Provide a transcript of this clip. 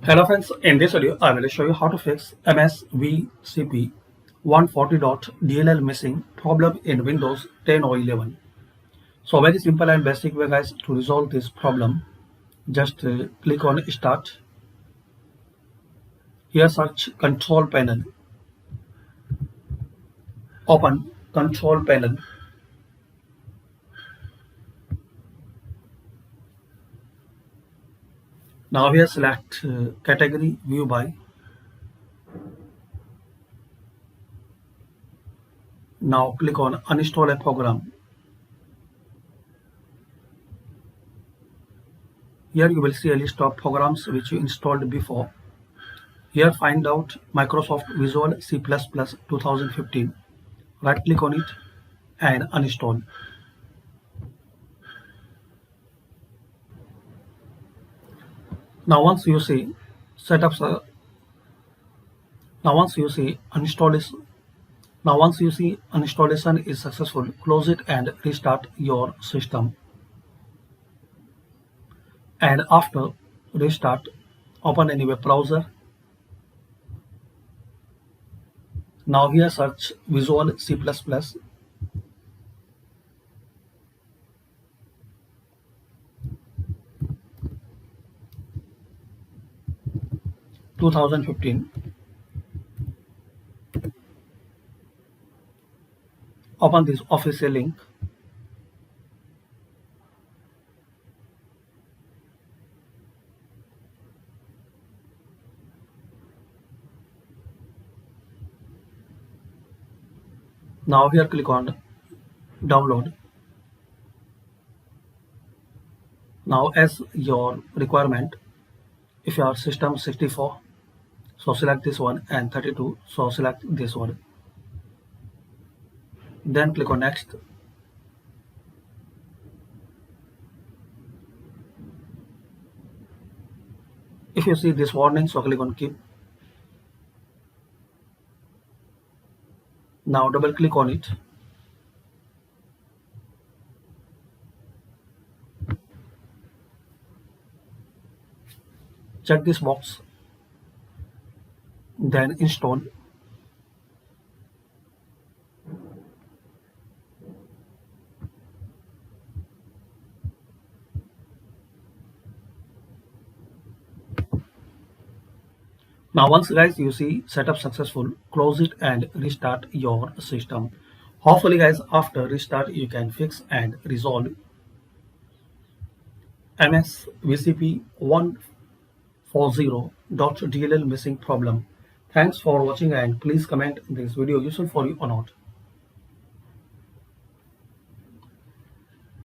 Hello friends, in this video I will show you how to fix MSVCP140.DLL missing problem in Windows 10 or 11. So very simple and basic way guys to resolve this problem. Just click on Start. Here search Control Panel. Open Control Panel. Now here select Category View By. Now click on Uninstall a Program. Here you will see a list of programs which you installed before. Here find out Microsoft Visual C++ 2015. Right click on it and uninstall. Now once you see installation is successful, close it and restart your system. And after restart, open any web browser. Now here search Visual C++. Open this official link. Now here click on download. Now as your requirement, if your system 64, so select this one, and 32, so select this one. Then click on next. If you see this warning, so click on keep. Now double click on it. Check this box. Then install. Now once guys you see setup successful, close it and restart your system. Hopefully guys after restart you can fix and resolve MSVCP140.DLL missing problem. Thanks for watching and please comment this video useful for you or not.